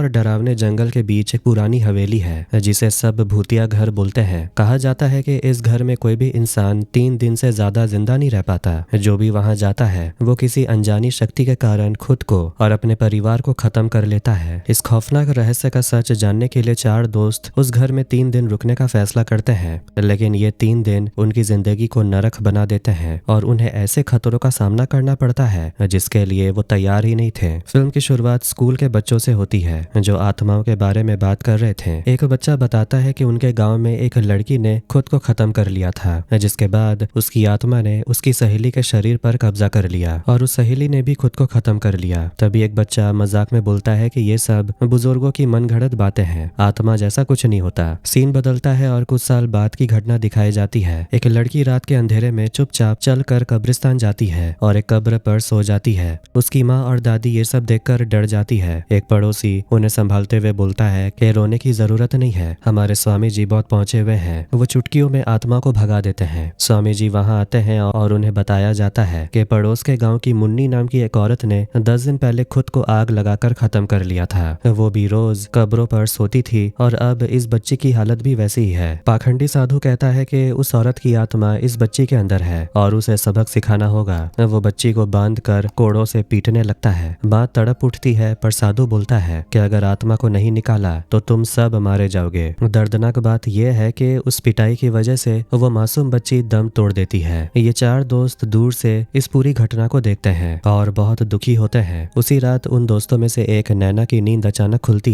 और डरावने जंगल के बीच एक पुरानी हवेली है जिसे सब भूतिया घर बोलते हैं। कहा जाता है कि इस घर में कोई भी इंसान 3 दिन से ज्यादा जिंदा नहीं रह पाता। जो भी वहां जाता है वो किसी अनजानी शक्ति के कारण खुद को और अपने परिवार को खत्म कर लेता है। इस खौफनाक रहस्य का सच जानने के लिए 4 दोस्त उस घर में 3 दिन रुकने का फैसला करते हैं, लेकिन ये 3 दिन उनकी जिंदगी को नरक बना देते हैं और उन्हें ऐसे खतरों का सामना करना पड़ता है जिसके लिए वो तैयार ही नहीं थे। फिल्म की शुरुआत स्कूल के बच्चों से होती है जो आत्माओं के बारे में बात कर रहे थे। एक बच्चा बताता है कि उनके गांव में एक लड़की ने खुद को खत्म कर लिया था, जिसके बाद उसकी आत्मा ने उसकी सहेली के शरीर पर कब्जा कर लिया और उस सहेली ने भी खुद को खत्म कर लिया। तभी एक बच्चा मजाक में बोलता है कि ये सब बुजुर्गों की मनगढ़ंत बातें हैं, आत्मा जैसा कुछ नहीं होता। सीन बदलता है और कुछ साल बाद की घटना दिखाई जाती है। एक लड़की रात के अंधेरे में चुपचाप चलकर कब्रिस्तान जाती है और एक कब्र पर सो जाती है। उसकी माँ और दादी ये सब देखकर डर जाती है। एक पड़ोसी उन्हें संभालते हुए बोलता है कि रोने की जरूरत नहीं है, हमारे स्वामी जी बहुत पहुंचे हुए हैं, वो चुटकियों में आत्मा को भगा देते हैं। स्वामी जी वहां आते हैं और उन्हें बताया जाता है कि पड़ोस के गांव की मुन्नी नाम की एक औरत ने 10 दिन पहले खुद को आग लगाकर खत्म कर लिया था। वो भी रोज कब्रों पर सोती थी और अब इस बच्ची की हालत भी वैसी ही है। पाखंडी साधु कहता है कि उस औरत की आत्मा इस बच्ची के अंदर है और उसे सबक सिखाना होगा। वो बच्ची को बांध कर कोड़ों से पीटने लगता है। बात तड़प उठती है पर साधु बोलता है कि अगर आत्मा को नहीं निकाला तो तुम सब मारे जाओगे। दर्दनाक बात यह है कि उस पिटाई की वजह से वो मासूम बच्ची दम तोड़ देती है। ये 4 दोस्त दूर से इस पूरी घटना को देखते हैं और बहुत दुखी होते हैं। उसी रात उन दोस्तों में से एक नैना की नींद अचानक खुलती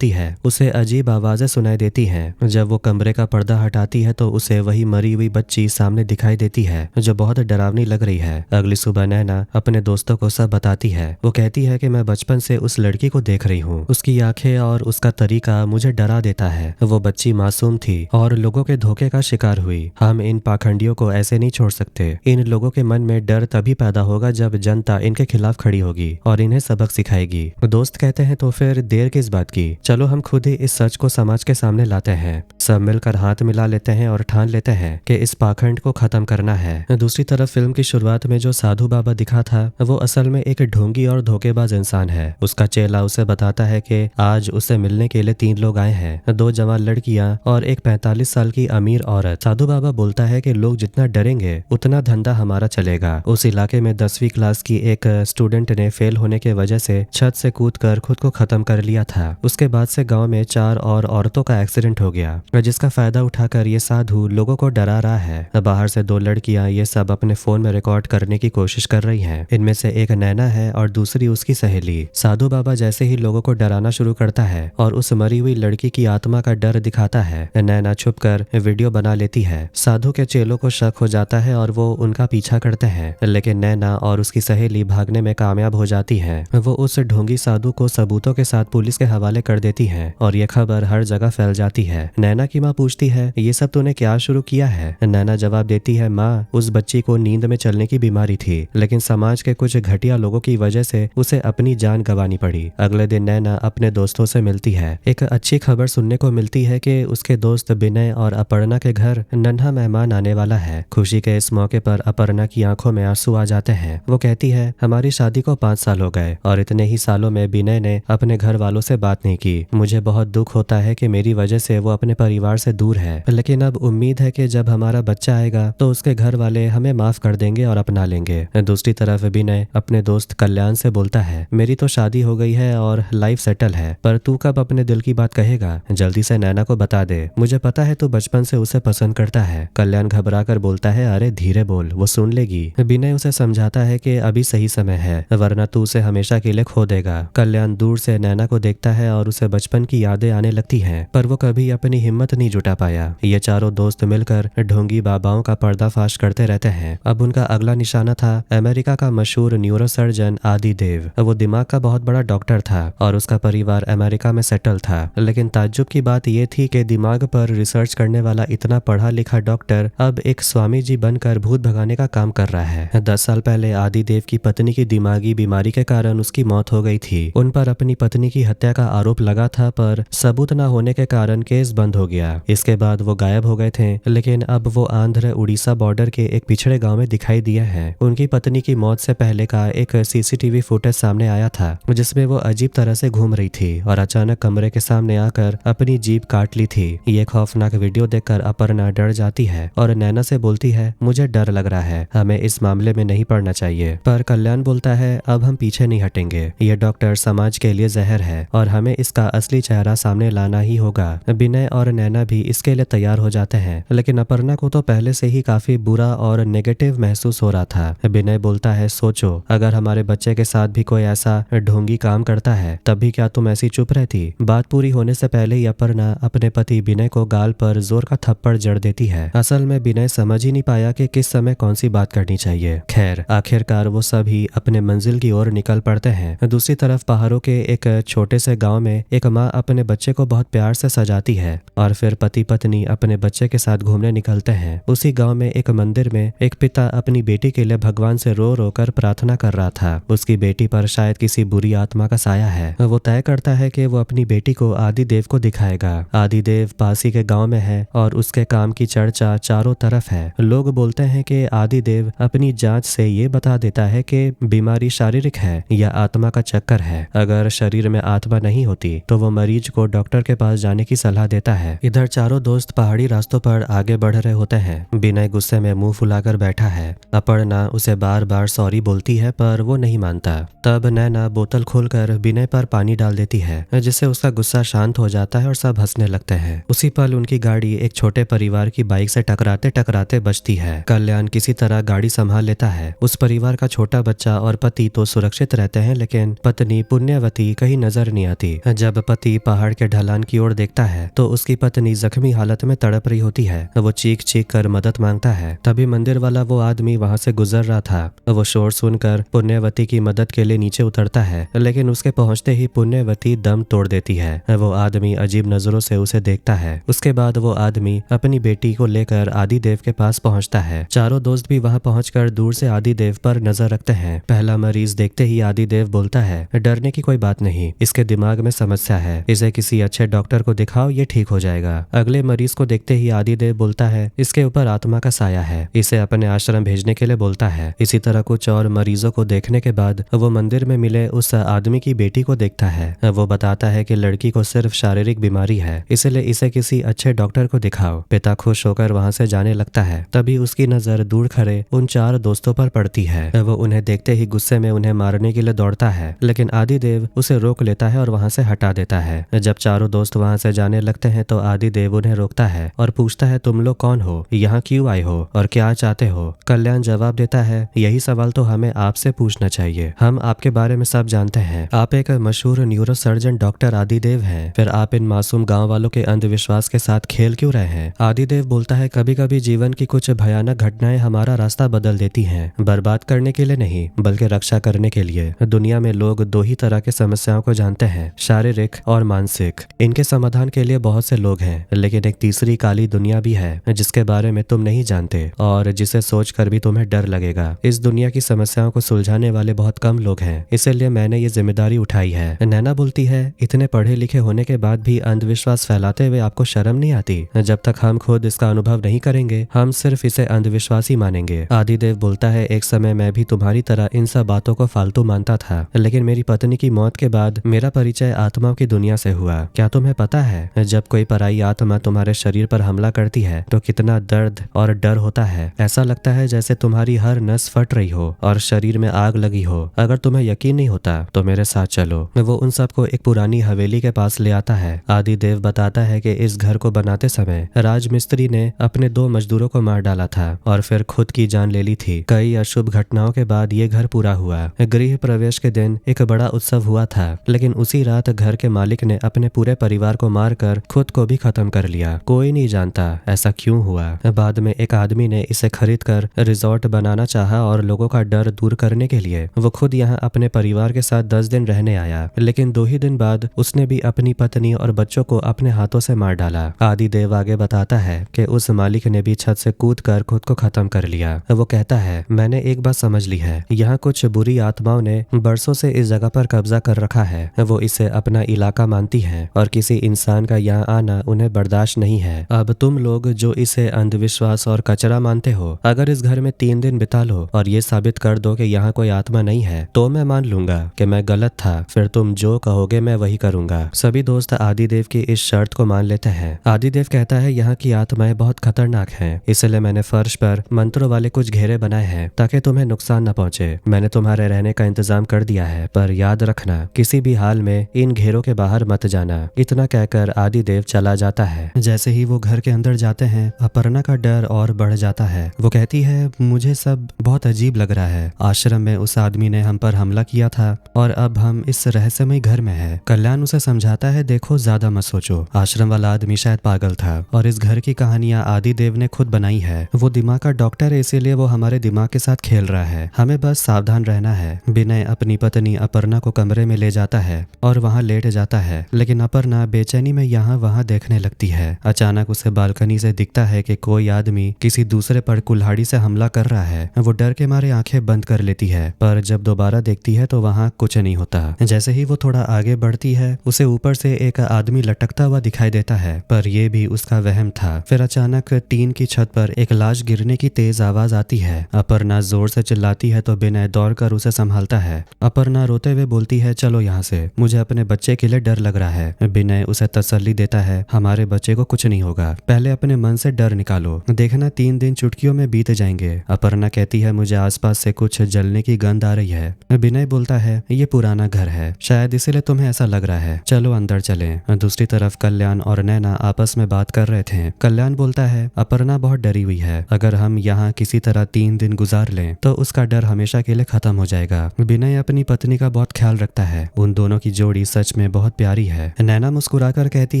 है। उसे अजीब आवाजें सुनाई देती हैं। जब वो कमरे का पर्दा हटाती है तो उसे वही मरी हुई बच्ची सामने दिखाई देती है जो बहुत डरावनी लग रही है। अगली सुबह नैना अपने दोस्तों को सब बताती है। वो कहती है कि मैं बचपन से उस लड़की को देख रही हूँ, उसकी आंखें और उसका तरीका मुझे डरा देता है। वो बच्ची मासूम थी और लोगों के धोखे का शिकार हुई। हम इन पाखंडियों को ऐसे नहीं छोड़ सकते। इन लोगों के मन में डर तभी पैदा होगा जब जनता इनके खिलाफ खड़ी होगी और इन्हें सबक सिखाएगी। दोस्त कहते हैं तो फिर देर किस बात की, चलो हम खुद ही इस सच को समाज के सामने लाते हैं। सब मिलकर हाथ मिला लेते हैं और ठान लेते हैं कि इस पाखंड को खत्म करना है। दूसरी तरफ फिल्म की शुरुआत में जो साधु बाबा दिखा था वो असल में एक ढोंगी और धोखेबाज इंसान है। उसका चेला उसे बताता है कि आज उसे मिलने के लिए 3 लोग आए हैं, 2 जवान लड़कियां और एक 45 साल की अमीर औरत। साधु बाबा बोलता है कि लोग जितना डरेंगे उतना धंधा हमारा चलेगा। उस इलाके में 10वीं क्लास की एक स्टूडेंट ने फेल होने की वजह से छत से कूदकर खुद को खत्म कर लिया था। उसके बाद से गांव में 4 और औरतों का एक्सीडेंट हो गया, जिसका फायदा उठाकर ये साधु लोगों को डरा रहा है। बाहर से 2 लड़कियां ये सब अपने फोन में रिकॉर्ड करने की कोशिश कर रही हैं। इनमें से एक नैना है और दूसरी उसकी सहेली। साधु बाबा जैसे ही लोगों को डराना शुरू करता है और उस मरी हुई लड़की की आत्मा का डर दिखाता है, नैना छुपकर वीडियो बना लेती है। साधु के चेलों को शक हो जाता है और वो उनका पीछा करते हैं, लेकिन नैना और उसकी सहेली भागने में कामयाब हो जाती है। वो उस ढोंगी साधु को सबूतों के साथ पुलिस के हवाले कर देती है और ये खबर हर जगह फैल जाती है। नैना की माँ पूछती है, ये सब तूने क्या शुरू किया है? नैना जवाब देती है, माँ उस बच्ची को नींद में चलने की बीमारी थी, लेकिन समाज के कुछ घटिया लोगों की वजह से उसे अपनी जान गंवानी पड़ी। अगले दिन नैना अपने दोस्तों से मिलती है। एक अच्छी खबर सुनने को मिलती है कि उसके दोस्त विनय और अपर्णा के घर नन्हा मेहमान आने वाला है। खुशी के इस मौके पर अपर्णा की आंखों में आंसू आ जाते हैं। वो कहती है, हमारी शादी को 5 साल हो गए और इतने ही सालों में विनय ने अपने घर वालों से बात नहीं की। मुझे बहुत दुख होता है कि मेरी वजह से वो अपने परिवार से दूर है, लेकिन अब उम्मीद है कि जब हमारा बच्चा आएगा तो उसके घर वाले हमें माफ कर देंगे और अपना लेंगे। दूसरी तरफ विनय अपने दोस्त कल्याण से बोलता है, मेरी तो शादी हो गई है और लाइफ सेटल है, पर तू कब अपने दिल की बात कहेगा? जल्दी से नैना को बता दे, मुझे पता है तू बचपन से उसे पसंद करता है। कल्याण घबरा कर बोलता है, अरे धीरे बोल, वो सुन लेगी। विनय उसे समझाता है कि अभी सही समय है, वरना तू उसे हमेशा के लिए खो देगा। कल्याण दूर से नैना को देखता है और उसे बचपन की यादें आने लगती हैं, पर वो कभी अपनी हिम्मत नहीं जुटा पाया। ये चारों दोस्त मिलकर ढोंगी बाबाओं का पर्दाफाश करते रहते हैं। अब उनका अगला निशाना था अमेरिका का मशहूर न्यूरोसर्जन आदि देव। वो दिमाग का बहुत बड़ा डॉक्टर था और उसका परिवार अमेरिका में सेटल था, लेकिन ताज्जुब की बात यह थी कि दिमाग पर रिसर्च करने वाला इतना पढ़ा लिखा डॉक्टर अब एक स्वामी जी बनकर भूत भगाने का काम कर रहा है। 10 साल पहले आदि देव की पत्नी की दिमागी बीमारी के कारण उसकी मौत हो गई थी। उन पर अपनी पत्नी की हत्या का आरोप लगा था, पर सबूत न होने के कारण केस बंद हो गया। इसके बाद वो गायब हो गए थे, लेकिन अब वो आंध्र उड़ीसा बॉर्डर के एक पिछड़े गांव में दिखाई दिए हैं। उनकी पत्नी की मौत से पहले का एक सीसीटीवी फुटेज सामने आया था जिसमें वो अजीब तरह से घूम रही थी और अचानक कमरे के सामने आकर अपनी जीभ काट ली थी। ये खौफनाक वीडियो देखकर अपर्णा डर जाती है और नैना से बोलती है, मुझे डर लग रहा है, हमें इस मामले में नहीं पड़ना चाहिए। पर कल्याण बोलता है, अब हम पीछे नहीं हटेंगे, ये डॉक्टर समाज के लिए जहर है और हमें इसका असली चेहरा सामने लाना ही होगा। विनय और नैना भी इसके लिए तैयार हो जाते हैं, लेकिन अपर्णा को तो पहले से ही काफी बुरा और नेगेटिव महसूस हो रहा था। विनय बोलता है, सोचो अगर हमारे बच्चे के साथ भी कोई ऐसा ढोंगी काम करता है तब भी क्या तुम ऐसी चुप रहती। बात पूरी होने से पहले ही अपर्णा अपने पति विनय को गाल पर जोर का थप्पड़ जड़ देती है। असल में विनय समझ ही नहीं पाया कि किस समय कौन सी बात करनी चाहिए। खैर आखिरकार वो सभी अपने मंजिल की ओर निकल पड़ते हैं। दूसरी तरफ पहाड़ों के एक छोटे से गांव में एक माँ अपने बच्चे को बहुत प्यार से सजाती है और फिर पति पत्नी अपने बच्चे के साथ घूमने निकलते हैं। उसी गांव में एक मंदिर में एक पिता अपनी बेटी के लिए भगवान से रो रो कर प्रार्थना कर रहा था। उसकी बेटी पर शायद किसी बुरी आत्मा का साया है। वो तय करता है कि वो अपनी बेटी को आदिदेव को दिखाएगा। आदिदेव पासी के गांव में है और उसके काम की चर्चा चारों तरफ है। लोग बोलते हैं कि आदिदेव अपनी जांच से ये बता देता है कि बीमारी शारीरिक है या आत्मा का चक्कर है। अगर शरीर में आत्मा नहीं होती तो वो मरीज को डॉक्टर के पास जाने की सलाह देता है। इधर चारों दोस्त पहाड़ी रास्तों पर आगे बढ़ रहे होते हैं। विनय गुस्से में मुंह फुलाकर बैठा है। अपर्णा उसे बार बार सॉरी बोलती है पर वो नहीं मानता। तब नैना बोतल खोलकर विनय पर पानी डाल देती है जिससे उसका गुस्सा शांत हो जाता है और सब हंसने लगते हैं। उसी पल उनकी गाड़ी एक छोटे परिवार की बाइक से टकराते टकराते बचती है। कल्याण किसी तरह गाड़ी संभाल लेता है। उस परिवार का छोटा बच्चा और पति तो सुरक्षित रहते हैं, लेकिन पत्नी पुण्यवती कहीं नजर नहीं आती। जब पति पहाड़ के ढलान की ओर देखता है तो उसकी पत्नी जख्मी हालत में तड़प रही होती है। वो चीख चीख कर मदद मांगता है। तभी मंदिर वाला वो आदमी वहां से गुजर रहा था। वो शोर सुनकर पुण्यवती की मदद के लिए नीचे उतरता है, लेकिन उसके पहुंचते ही पुण्यवती दम तोड़ देती है। वो आदमी अजीब नजरों से उसे देखता है। उसके बाद वो आदमी अपनी बेटी को लेकर आदिदेव के पास पहुंचता है। चारों दोस्त भी वहां पहुंचकर दूर से आदिदेव पर नजर रखते हैं। पहला मरीज देखते ही आदिदेव बोलता है, डरने की कोई बात नहीं, इसके दिमाग में समस्या है, इसे किसी अच्छे डॉक्टर को दिखाओ, ये ठीक हो जाएगा। अगले मरीज को देखते ही आदिदेव बोलता है, इसके ऊपर आत्मा का साया है, इसे अपने आश्रम भेजने के लिए बोलता है। इसी तरह कुछ और मरीजों को देखने के बाद वो मंदिर में मिले उस आदमी की बेटी को देखता है। वो बताता है कि लड़की को सिर्फ शारीरिक बीमारी है, इसलिए इसे किसी अच्छे डॉक्टर को दिखाओ। पिता खुश होकर वहां से जाने लगता है। तभी उसकी नजर दूर खड़े उन चार दोस्तों पर पड़ती है। वो उन्हें देखते ही गुस्से में उन्हें मारने के लिए दौड़ता है, लेकिन आदिदेव उसे रोक लेता है और वहां से हटा देता है। जब चारों दोस्त वहां से जाने लगते हैं तो आदिदेव उन्हें रोकता है और पूछता है, तुम लोग कौन हो, यहाँ क्यों आए हो और क्या चाहते हो? कल्याण जवाब देता है, यही सवाल तो हमें आपसे पूछना चाहिए, हम आपके बारे में सब जानते हैं। आप एक मशहूर न्यूरोसर्जन डॉक्टर आदिदेव हैं, फिर आप इन मासूम गांव वालों के अंधविश्वास के साथ खेल क्यों रहे हैं? आदिदेव बोलता है, कभी कभी जीवन की कुछ भयानक घटनाएं हमारा रास्ता बदल देती हैं, बर्बाद करने के लिए नहीं बल्कि रक्षा करने के लिए। दुनिया में लोग दो ही तरह के समस्याओं को जानते हैं, शारीरिक और मानसिक। इनके समाधान के लिए बहुत से लोग हैं, लेकिन एक तीसरी काली दुनिया भी है जिसके बारे में तुम नहीं जानते और जिसे सोचकर भी तुम्हें डर लगेगा। इस दुनिया की समस्याओं को सुलझाने वाले बहुत कम लोग हैं, इसलिए मैंने ये जिम्मेदारी उठाई है। नैना बोलती है, इतने पढ़े लिखे होने के बाद भी अंधविश्वास फैलाते हुए आपको शर्म नहीं आती? जब तक हम खुद इसका अनुभव नहीं करेंगे हम सिर्फ इसे अंधविश्वास ही मानेंगे। आदिदेव बोलता है, एक समय मैं भी तुम्हारी तरह इन सब बातों को फालतू मानता था, लेकिन मेरी पत्नी की मौत के बाद मेरा परिचय आत्माओं की दुनिया से हुआ। क्या तुम्हें पता है जब कोई पराई आत्मा तुम्हारे शरीर पर हमला करती है तो कितना दर्द और डर होता है? ऐसा लगता है जैसे तुम्हारी हर नस फट रही हो और शरीर में आग लगी हो। अगर तुम्हें यकीन नहीं होता तो मेरे साथ चलो। वो उन सबको एक पुरानी हवेली के पास ले आता है। आदिदेव बताता है कि इस घर को बनाते समय राजमिस्त्री ने अपने 2 मजदूरों को मार डाला था और फिर खुद की जान ले ली थी। कई अशुभ घटनाओं के बाद ये घर पूरा हुआ। गृह प्रवेश के दिन एक बड़ा उत्सव हुआ था, लेकिन उसी रात घर के मालिक ने अपने पूरे परिवार को मारकर खुद को भी खत्म कर लिया। कोई नहीं जानता ऐसा क्यों हुआ। बाद में एक आदमी ने इसे खरीद कर रिजॉर्ट बनाना चाहा और लोगों का डर दूर करने के लिए वो खुद यहाँ अपने परिवार के साथ 10 दिन रहने आया, लेकिन 2 ही दिन बाद उसने भी अपनी पत्नी और बच्चों को अपने हाथों से मार डाला। आदिदेव आगे बताता है कि उस मालिक ने भी छत से कूदकर खुद को खत्म कर लिया। वो कहता है, मैंने एक बात समझ ली है, यहाँ कुछ बुरी आत्माओं ने बरसों से इस जगह पर कब्जा कर रखा है। वो इसे अपना इलाका मानती है और किसी इंसान का यहाँ आना उन्हें बर्दाश्त नहीं है। अब तुम लोग जो इसे अंधविश्वास और कचरा मानते हो, अगर इस घर में 3 दिन बिता लो और ये साबित कर दो कि यहाँ कोई आत्मा नहीं है तो मैं मान लूंगा कि मैं गलत था, फिर तुम जो कहोगे मैं वही करूंगा। सभी दोस्त आदिदेव की इस शर्त को मान लेते हैं। आदिदेव कहता है यहाँ की आत्माएं बहुत खतरनाक हैं, इसलिए मैंने फर्श पर मंत्रों वाले कुछ घेरे बनाए हैं ताकि तुम्हें नुकसान न पहुंचे। मैंने तुम्हारे रहने का इंतजाम कर दिया है, पर याद रखना किसी भी हाल में इन घेरों के बाहर मत जाना। इतना कहकर आदिदेव चला जाता है। जैसे ही वो घर के अंदर जाते हैं, अपर्णा का डर और बढ़ जाता है। वो कहती है मुझे सब बहुत अजीब लग रहा है। आश्रम में उस आदमी ने हम पर हमला किया था और अब हम इस रहस्यमय घर में हैं। कल्याण उसे समझाता है देखो ज्यादा मत सोचो, आश्रम वाला आदमी शायद पागल था और इस घर की कहानियां आदिदेव ने खुद बनाई है। वो दिमाग का डॉक्टर है, इसीलिए वो हमारे दिमाग के साथ खेल रहा है। हमें बस सावधान रहना है। विनय अपनी पत्नी अपर्णा को कमरे में ले जाता है और वहाँ लेट जाता है, लेकिन अपर्णा बेचैनी में यहाँ वहाँ देखने लगती है। अचानक उसे बालकनी से दिखता है कि कोई आदमी किसी दूसरे पर कुल्हाड़ी से हमला कर रहा है। वो डर के मारे आंखें बंद कर लेती है, पर जब दोबारा देखती है तो वहाँ कुछ नहीं होता। जैसे ही वो थोड़ा आगे बढ़ती है, उसे ऊपर से एक आदमी लटकता हुआ दिखाई देता है, पर यह भी उसका वहम था। फिर अचानक टीन की छत पर एक लाश गिरने की तेज आवाज आती है। अपर्णा जोर से चिल्लाती है तो विनय दौड़कर उसे संभालता है। अपर्णा रोते हुए बोलती है चलो यहाँ से, मुझे अपने बच्चे के लिए डर लग रहा है। विनय उसे तसल्ली देता है हमारे बच्चे को कुछ नहीं होगा, पहले अपने मन से डर निकालो, देखना 3 दिन चुटकियों में बीत जाएंगे। अपर्णा कहती है मुझे आसपास से कुछ जलने की गंध आ रही है। विनय बोलता है ये पुराना घर है, शायद इसीलिए तुम्हें ऐसा लग रहा है, चलो अंदर चलें। दूसरी तरफ कल्याण और नैना आपस में बात कर रहे थे। कल्याण बोलता है अपर्णा बहुत डरी हुई है, अगर हम यहाँ किसी तरह 3 दिन गुजार लें तो उसका डर हमेशा के लिए खत्म हो जाएगा। विनय अपनी पत्नी का बहुत ख्याल रखता है, उन दोनों की जोड़ी सच में बहुत प्यारी है। नैना मुस्कुराकर कहती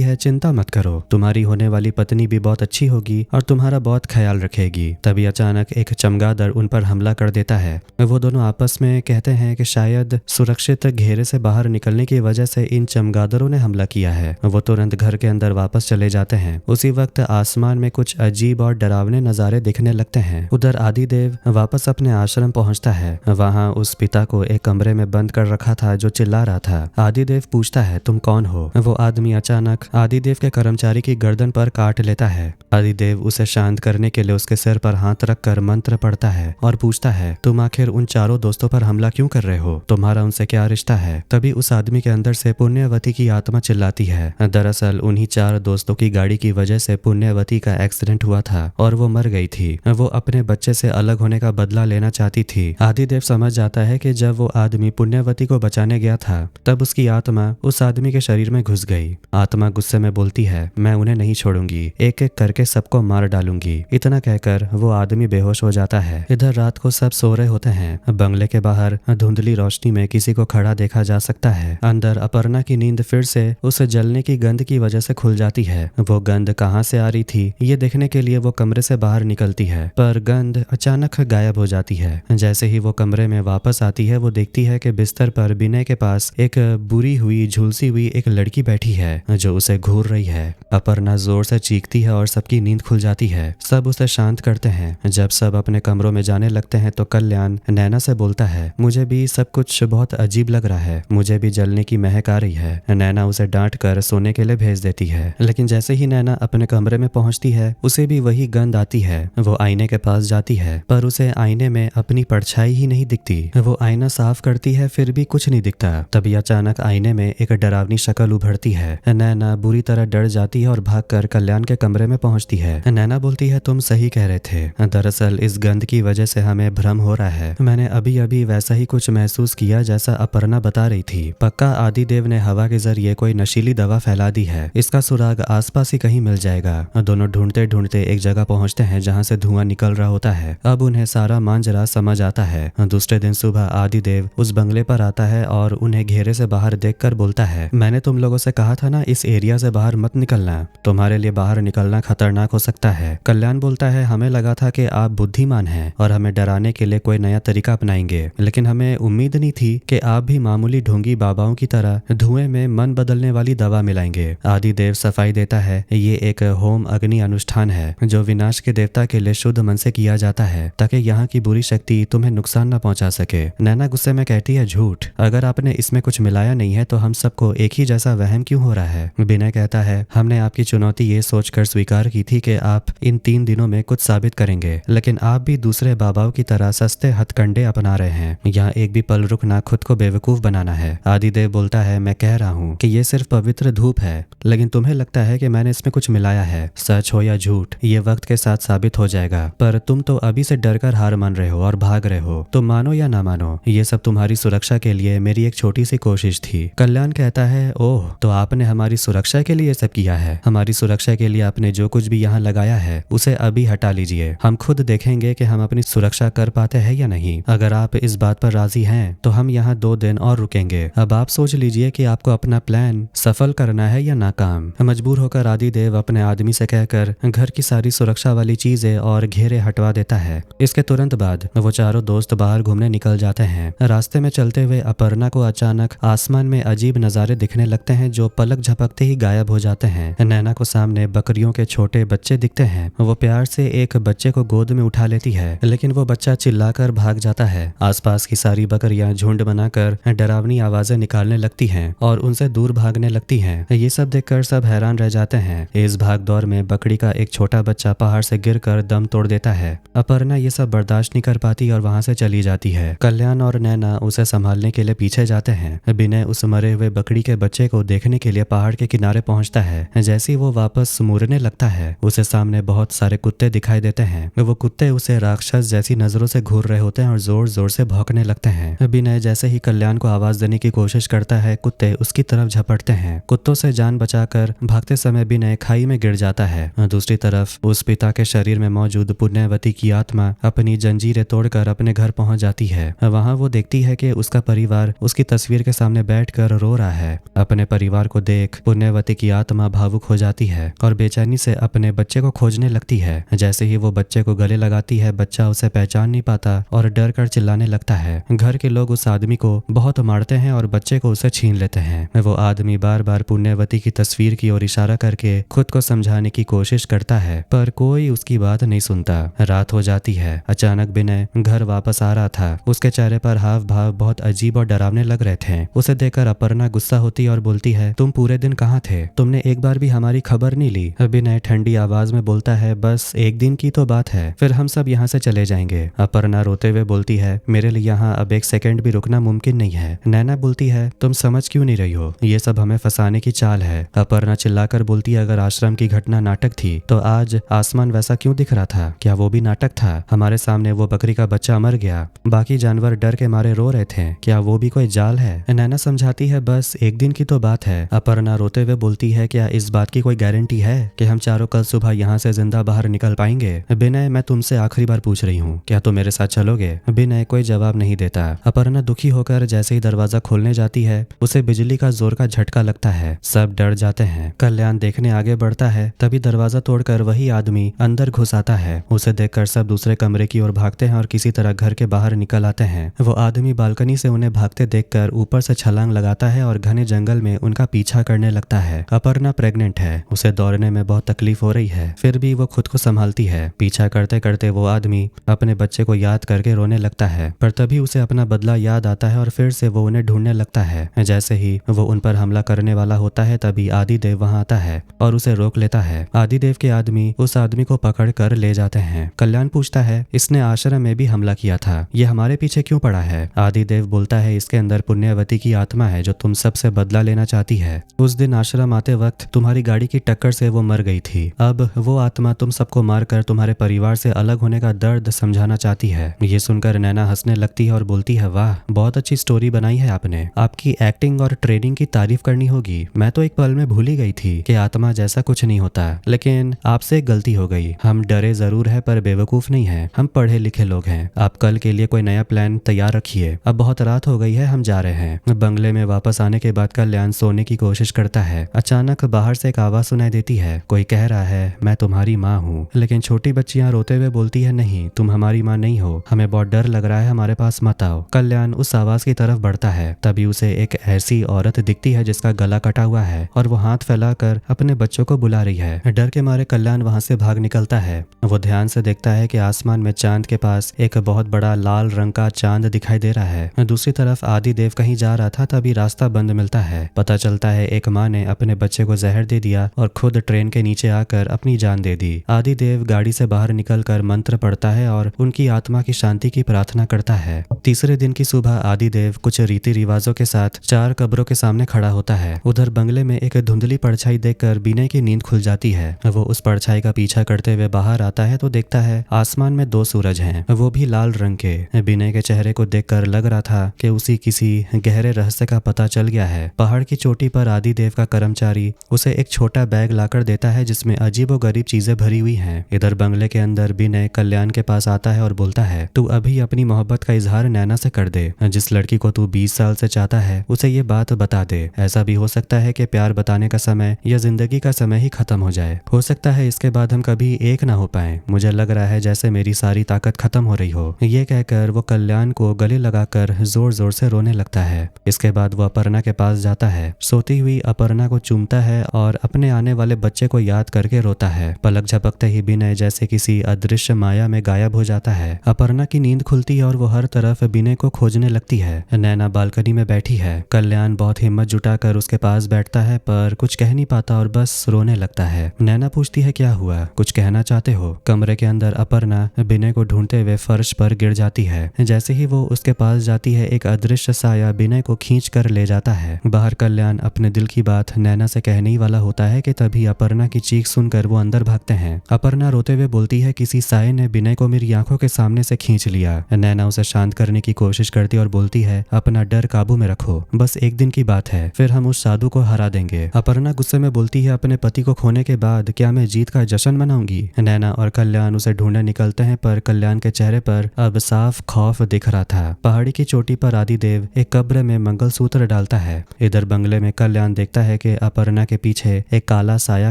है चिंता मत करो, तुम्हारी होने वाली पत्नी भी बहुत अच्छी होगी और तुम्हारा बहुत ख्याल रखेगी। तभी अचानक एक चमगादड़ उन पर हमला कर देता है। वो दोनों आपस में कहते हैं कि शायद सुरक्षित घेरे से बाहर निकलने की वजह से इन चमगादड़ों ने हमला किया है। वो तुरंत घर के अंदर वापस चले जाते हैं। उसी वक्त आसमान में कुछ अजीब और डरावने नजारे दिखने लगते हैं। उधर आदिदेव वापस अपने आश्रम पहुंचता है। वहां उस पिता को एक कमरे में बंद कर रखा था जो चिल्ला रहा था। आदिदेव पूछता है तुम कौन हो? वो आदमी अचानक आदिदेव के कर्मचारी की गर्दन पर काट लेता है। आदिदेव उसे शांत करने के लिए उसके सिर पर हाथ रखकर मंत्र पढ़ता है और पूछता है तुम आखिर उन चारों दोस्तों पर हमला क्यों कर रहे हो? तुम्हारा उनसे क्या रिश्ता है? तभी उस आदमी के अंदर से पुण्यवती की आत्मा चिल्लाती है। दरअसल उन्हीं 4 दोस्तों की गाड़ी की वजह से पुण्यवती का एक्सीडेंट हुआ था और वो मर गई थी। वो अपने बच्चे से अलग होने का बदला लेना चाहती थी। आदिदेव समझ जाता है कि जब वो आदमी पुण्यवती को बचाने गया था तब उसकी आत्मा उस आदमी के शरीर में घुस गई। आत्मा गुस्से में बोलती है मैं उन्हें नहीं छोड़ूंगी, एक एक करके सबको मार डालूंगी। इतना कहकर वो आदमी बेहोश हो जाता है। इधर रात को सब सो रहे होते हैं। बंगले के बाहर धुंधली रोशनी में किसी को खड़ा देखा जा सकता है। अंदर अपर्णा की नींद फिर से उस जलने की गंध की वजह से खुल जाती है। वो गंध कहाँ से आ रही थी ये देखने के लिए वो कमरे से बाहर निकलती है, पर गंध अचानक गायब हो जाती है। जैसे ही वो कमरे में वापस आती है वो देखती है कि बिस्तर पर विनय के पास एक बुरी हुई झुलसी हुई एक लड़की बैठी है जो उसे घूर रही है। अपर्णा जोर से चीखती है और सबकी नींद खुल जाती है। सब उसे शांत करते हैं। जब सब अपने कमरों में जाने लगते हैं तो कल्याण नैना से बोलता है मुझे भी सब कुछ बहुत अजीब लग रहा है, मुझे भी जलने की महक आ रही है। नैना उसे डांट कर सोने के लिए भेज देती है, लेकिन जैसे ही नैना अपने कमरे में पहुंचती है उसे भी वही गंध आती है। वो आईने के पास जाती है पर उसे आईने में अपनी परछाई ही नहीं दिखती। वो आईना साफ करती है फिर भी कुछ नहीं दिखता। तभी अचानक आईने में एक डरावनी शक्ल उभरती है। नैना बुरी तरह डर जाती है और भागकर कल्याण के कमरे में पहुंचती है। नैना बोलती है तुम सही कह रहे थे, दरअसल इस गंध की वजह से हमें भ्रम हो रहा है। मैंने अभी अभी वैसा ही कुछ महसूस किया जैसा अपर्णा बता रही थी। पक्का आदिदेव ने हवा के जरिए कोई नशीली दवा फैला दी है, इसका सुराग आसपास ही कहीं मिल जाएगा। दोनों ढूंढते ढूंढते एक जगह पहुंचते हैं जहां से धुआं निकल रहा होता है। अब उन्हें सारा मांजरा समझ आता है। दूसरे दिन सुबह आदिदेव उस बंगले पर आता है और उन्हें घेरे से बाहर देखकर बोलता है मैंने तुम लोगों से कहा था ना इस एरिया से बाहर मत निकलना, तुम्हारे लिए बाहर निकलना खतरनाक हो सकता है। कल्याण बोलता है हमें लगा था कि आप बुद्धिमान हैं और हमें डराने के लिए कोई नया तरीका अपनाएंगे, लेकिन हमें उम्मीद नहीं थी कि आप भी मामूली ढोंगी बाबाओं की तरह धुएं में मन बदलने वाली दवा मिलाएंगे। आदिदेव सफाई देता है ये एक होम अग्नि अनुष्ठान है जो विनाश के देवता के लिए शुद्ध मन से किया जाता है ताकि यहाँ की बुरी शक्ति तुम्हें नुकसान न पहुंचा सके। नैना गुस्से में कहती है झूठ, अगर आपने इसमें कुछ मिलाया नहीं है तो हम सबको एक ही जैसा वहम क्यों हो रहा है? विनय कहता है हमने आपकी चुनौती ये सोचकर स्वीकार की थी कि आप इन 3 दिनों में कुछ साबित करेंगे, लेकिन आप भी दूसरे बाबाओं की तरह सस्ते हथकंडे अपना रहे रहे हैं। यहाँ एक भी पल रुकना खुद को बेवकूफ बनाना है। आदिदेव बोलता है, मैं कह रहा हूँ कि ये सिर्फ पवित्र धूप है, लेकिन तुम्हें लगता है कि मैंने इसमें कुछ मिलाया है। सच हो या झूठ ये वक्त के साथ साबित हो जाएगा, पर तुम तो अभी से डरकर हार मान रहे हो और भाग रहे हो। तुम मानो या ना मानो, ये सब तुम्हारी सुरक्षा के लिए मेरी एक छोटी सी कोशिश थी। कल्याण कहता है, ओह, तो आपने हमारी सुरक्षा के लिए ये सब किया है। हमारी सुरक्षा के लिए आपने जो कुछ भी यहाँ लगाया है उसे अभी हटा लीजिए। हम खुद देखेंगे कि हम अपनी सुरक्षा कर पाते हैं या नहीं। अगर आप इस बात पर राजी हैं तो हम यहाँ 2 दिन और रुकेंगे। अब आप सोच लीजिए कि आपको अपना प्लान सफल करना है या नाकाम। मजबूर होकर आदिदेव अपने आदमी से कहकर घर की सारी सुरक्षा वाली चीजें और घेरे हटवा देता है। इसके तुरंत बाद वो चारों दोस्त बाहर घूमने निकल जाते हैं। रास्ते में चलते हुए अपर्णा को अचानक आसमान में अजीब नजारे दिखने लगते हैं जो पलक झपकते ही गायब हो जाते हैं। नैना को सामने बकरियों के छोटे बच्चे दिखते हैं। वो प्यार से एक बच्चे को गोद में उठा लेती है, लेकिन वो बच्चा चिल्लाकर भाग जाता है। आसपास की सारी बकरियां झुंड बनाकर डरावनी आवाजें निकालने लगती हैं और उनसे दूर भागने लगती हैं। ये सब देखकर सब हैरान रह जाते हैं। इस भागदौड़ में बकरी का एक छोटा बच्चा पहाड़ से गिरकर दम तोड़ देता है। अपर्णा ये सब बर्दाश्त नहीं कर पाती और वहां से चली जाती है। कल्याण और नैना उसे संभालने के लिए पीछे जाते हैं। विनय उस मरे हुए बकरी के बच्चे को देखने के लिए पहाड़ के किनारे पहुंचता है। जैसे ही वो वापस मुड़ने लगता है, उसे सामने बहुत सारे कुत्ते दिखाई देते हैं। वो कुत्ते उसे राक्षस जैसी नजरों से घूर रहे होते हैं और जोर जोर से भौंकने लगते हैं। विनय जैसे ही कल्याण को आवाज देने की कोशिश करता है, कुत्ते उसकी तरफ झपटते हैं। कुत्तों से जान बचाकर भागते समय विनय खाई में गिर जाता है। दूसरी तरफ उस पिता के शरीर में मौजूद पुण्यवती की आत्मा अपनी जंजीरें तोड़कर अपने घर पहुंच जाती है। वहां वो देखती है कि उसका परिवार उसकी तस्वीर के सामने बैठकर रो रहा है। अपने परिवार को देख पुण्यवती की आत्मा भावुक हो जाती है और बेचैनी से अपने बच्चे को खोजने लगती है। जैसे ही वो बच्चे को गले लगाती है, बच्चा उसे पहचान नहीं पाता और डर कर चिल्लाने लगता है। घर के लोग उस आदमी को बहुत मारते हैं और बच्चे को उसे छीन लेते हैं। वो आदमी बार बार पुण्यवती की तस्वीर की ओर इशारा करके खुद को समझाने की कोशिश करता है, पर कोई उसकी बात नहीं सुनता। रात हो जाती है। अचानक विनय घर वापस आ रहा था। उसके चेहरे पर हाव भाव बहुत अजीब और डरावने लग रहे थे। उसे देखकर अपर्णा गुस्सा होती और बोलती है, तुम पूरे दिन कहाँ थे? तुमने एक बार भी हमारी खबर नहीं ली। विनय ठंडी आवाज में बोलता है, बस एक दिन की तो बात है, फिर हम सब यहाँ से चले जाएंगे। अपर्णा रोते हुए बोलती है, मेरे लिए यहाँ अब एक सेकंड भी रुकना मुमकिन नहीं है। नैना बोलती है, तुम समझ क्यों नहीं रही हो? ये सब हमें फंसाने की चाल है। अपर्णा चिल्लाकर बोलती है, अगर आश्रम की घटना नाटक थी तो आज आसमान वैसा क्यों दिख रहा था? क्या वो भी नाटक था? हमारे सामने वो बकरी का बच्चा मर गया, बाकी जानवर डर के मारे रो रहे थे, क्या वो भी कोई जाल है? नैना समझाती है, बस एक दिन की तो बात है। अपर्णा रोते हुए बोलती है, क्या इस बात की कोई गारंटी है कि हम चारों कल सुबह यहाँ से जिंदा बाहर निकल पाएंगे? विनय, मैं तुमसे आखिरी बार पूछ रही हूँ, क्या तुम मेरे साथ चलोगे? विनय कोई जवाब नहीं देता। अपर्णा दुखी होकर जैसे ही दरवाजा खोलने जाती है, उसे बिजली का जोर का झटका लगता है। सब डर जाते हैं। कल्याण देखने आगे बढ़ता है, तभी दरवाजा तोड़कर वही आदमी अंदर घुस आता है। उसे देखकर सब दूसरे कमरे की ओर भागते हैं और किसी तरह घर के बाहर निकल आते हैं। वो आदमी बालकनी से उन्हें भागते देखकर ऊपर से छलांग लगाता है और घने जंगल में उनका पीछा करने लगता है। अपर्णा प्रेग्नेंट है, उसे दौड़ने में बहुत तकलीफ हो रही है, फिर भी वो खुद को संभालती है। पीछा करते करते वो आदमी अपने बच्चे को याद करके रोने लगता है, पर तभी उसे अपना बदला याद आता है और फिर से वो उन्हें ढूंढने लगता है। जैसे ही वो उन पर हमला करने वाला होता है, तभी आदिदेव वहां आता है और उसे रोक लेता है। आदिदेव के आदमी उस आदमी को पकड़ कर ले जाते हैं। कल्याण पूछता है, इसने आश्रम में भी हमला किया था, ये हमारे पीछे क्यों पड़ा है? आदिदेव बोलता है, इसके अंदर पुण्यवती की आत्मा है जो तुम सबसे बदला लेना चाहती है। उस दिन आश्रम आते वक्त तुम्हारी गाड़ी की टक्कर से वो मर गई थी। अब वो आत्मा तुम सबको मारकर तुम्हारे परिवार से अलग होने का दर्द समझाना चाहती है। ये सुनकर नैना हंसने लगती है और बोलती है, वाह, बहुत अच्छी स्टोरी बनाई है आपने। आपकी एक्टिंग और ट्रेनिंग की तारीफ करनी होगी। मैं तो एक पल में भूल ही गई थी कि आत्मा जैसा कुछ नहीं होता, लेकिन आपसे एक गलती हो गई। हम डरे जरूर है पर बेवकूफ नहीं है, हम पढ़े लिखे लोग हैं। आप कल के लिए कोई नया प्लान तैयार रखिए। अब बहुत रात हो गई है, हम जा रहे हैं। बंगले में वापस आने के बाद कल्याण सोने की कोशिश करता है। अचानक बाहर से एक आवाज सुनाई देती है, कोई कह रहा है, मैं तुम्हारी माँ हूँ। लेकिन छोटी बच्चियां रोते हुए बोलती है, नहीं, तुम हमारी माँ नहीं हो, हमें बहुत डर लग रहा है, हमारे पास मत आओ। कल्याण उस आवाज की तरफ बढ़ता है, तभी उसे एक ऐसी औरत दिखती है जिसका गला कटा हुआ है और वो हाथ फैलाकर अपने बच्चों को बुला रही है। डर के मारे कल्याण वहां से भाग निकलता है। वो ध्यान से देखता है कि आसमान में चांद के पास एक बहुत बड़ा लाल रंग का चांद दिखाई दे रहा है। दूसरी तरफ आदिदेव कहीं जा रहा था, तभी रास्ता बंद मिलता है। पता चलता है एक माँ ने अपने बच्चे को जहर दे दिया और खुद ट्रेन के नीचे आकर अपनी जान दे दी। आदिदेव गाड़ी से बाहर निकलकर मंत्र पढ़ता है और उनकी आत्मा की शांति की प्रार्थना करता करता है। तीसरे दिन की सुबह आदिदेव कुछ रीति रिवाजों के साथ 4 कब्रों के सामने खड़ा होता है। उधर बंगले में एक धुंधली परछाई देखकर विनय की नींद खुल जाती है। वो उस परछाई का पीछा करते हुए बाहर आता है तो देखता है आसमान में 2 सूरज हैं, वो भी लाल रंग के। विनय के चेहरे को देखकर लग रहा था कि उसी किसी गहरे रहस्य का पता चल गया है। पहाड़ की चोटी पर आदिदेव का कर्मचारी उसे एक छोटा बैग लाकर देता है जिसमें अजीबोगरीब चीजें भरी हुई हैं। इधर बंगले के अंदर विनय कल्याण के पास आता है और बोलता है, तू अभी अपनी मोहब्बत का इजहार नैना से कर दे। जिस लड़की को तू 20 साल से चाहता है उसे ये बात बता दे। ऐसा भी हो सकता है कि प्यार बताने का समय या जिंदगी का समय ही खत्म हो जाए। हो सकता है इसके बाद हम कभी एक ना हो पाए। मुझे लग रहा है जैसे मेरी सारी ताकत खत्म हो रही हो। ये कहकर वो कल्याण को गले लगाकर जोर जोर से रोने लगता है। इसके बाद वो अपर्णा के पास जाता है, सोती हुई अपर्णा को चूमता है और अपने आने वाले बच्चे को याद करके रोता है। पलक झपकते ही विनय जैसे किसी अदृश्य माया में गायब हो जाता है। अपर्णा की नींद खुलती है और वो हर तरफ विनय को खोजने लगती है। नैना बालकनी में बैठी है। कल्याण बहुत हिम्मत जुटाकर उसके पास बैठता है पर कुछ कह नहीं पाता और बस रोने लगता है। नैना पूछती है, क्या हुआ, कुछ कहना चाहते हो? कमरे के अंदर अपर्णा विनय को ढूंढते हुए फर्श पर गिर जाती है। जैसे ही वो उसके पास जाती है एक अदृश्य साया विनय को खींच कर ले जाता है। बाहर कल्याण अपने दिल की बात नैना से कहने ही वाला होता है कि तभी अपर्णा की चीख सुनकर वो अंदर भागते हैं। अपर्णा रोते हुए बोलती है, किसी साये ने विनय को मेरी आंखों के सामने से खींच लिया। नैना उसे शांत करने की कोशिश करती और बोलती है, अपना डर काबू में रखो, बस एक दिन की बात है, फिर हम उस साधु को हरा देंगे। अपर्णा गुस्से में बोलती है, अपने पति को खोने के बाद क्या मैं जीत का जश्न मनाऊंगी? नैना और कल्याण उसे ढूंढने निकलते हैं पर कल्याण के चेहरे पर अब साफ खौफ दिख रहा था। पहाड़ी की चोटी पर आदिदेव एक कब्र में मंगलसूत्र डालता है। इधर बंगले में कल्याण देखता है कि अपर्णा के पीछे एक काला साया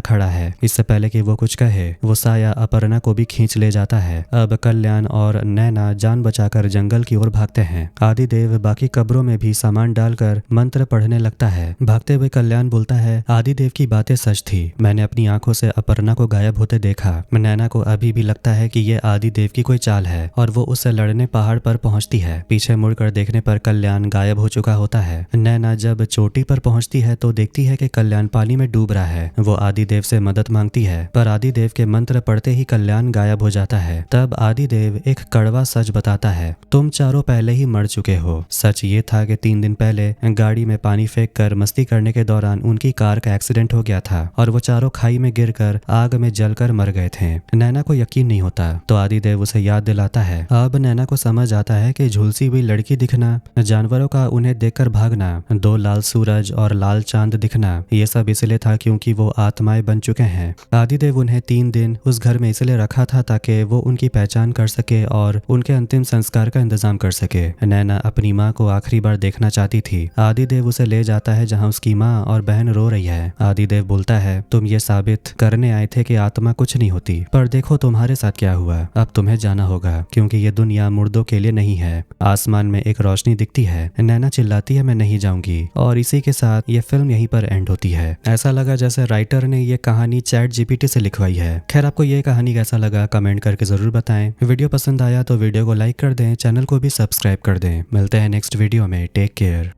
खड़ा है। इससे पहले कि वो कुछ कहे वो साया अपर्णा को भी खींच ले जाता है। अब कल्याण और नैना जान बचाकर जंगल की ओर भागते हैं। आदिदेव बाकी कब्रों में भी सामान डालकर मंत्र पढ़ने लगता है। भागते हुए कल्याण बोलता है, आदिदेव की बातें सच थी, मैंने अपनी आंखों से अपर्णा को गायब होते देखा। नैना को अभी भी लगता है कि ये आदिदेव की कोई चाल है और वो उससे लड़ने पहाड़ पर पहुंचती है। पीछे मुड़कर देखने पर कल्याण गायब हो चुका होता है। नैना जब चोटी पर पहुंचती है तो देखती है कि कल्याण पानी में डूब रहा है। वो आदिदेव से मदद मांगती है पर आदिदेव के मंत्र पढ़ते ही कल्याण गायब हो जाता है। तब आदिदेव एक कड़वा सच बताता है, तुम चारों पहले ही मर चुके हो। सच ये था कि 3 दिन पहले गाड़ी में पानी फेंक कर मस्ती करने के दौरान उनकी कार का एक्सीडेंट हो गया था और वो चारों खाई में गिरकर आग में जलकर मर गए थे। नैना को यकीन नहीं होता तो आदिदेव उसे याद दिलाता है। अब नैना को समझ आता है कि झुलसी हुई लड़की दिखना, जानवरों का उन्हें देखकर भागना, 2 लाल सूरज और लाल चांद दिखना, ये सब इसलिए था क्योंकि वो आत्माएं बन चुके हैं। आदिदेव उन्हें 3 दिन उस घर में इसलिए रखा था ताकि वो उनकी पहचान कर सके और उनके अंतिम संस्कार का इंतजाम कर सके। नैना अपनी माँ को आखिरी बार देखना चाहती थी। आदिदेव उसे ले जाता है जहाँ उसकी माँ और बहन रो रही है। आदिदेव बोलता है, तुम ये साबित करने आए थे कि आत्मा कुछ नहीं होती, पर देखो तुम्हारे साथ क्या हुआ। अब तुम्हें जाना होगा क्योंकि ये दुनिया मुर्दों के लिए नहीं है। आसमान में एक रोशनी दिखती है। नैना चिल्लाती है, मैं नहीं जाऊंगी, और इसी के साथ ये फिल्म यहीं पर एंड होती है। ऐसा लगा जैसे राइटर ने ये कहानी ChatGPT से लिखवाई है। खैर, आपको ये कहानी कैसा लगा कमेंट करके जरूर बताएं। वीडियो पसंद आया तो वीडियो को लाइक कर दें, चैनल को भी सब्सक्राइब कर दें। मिलते हैं नेक्स्ट वीडियो में। Take care.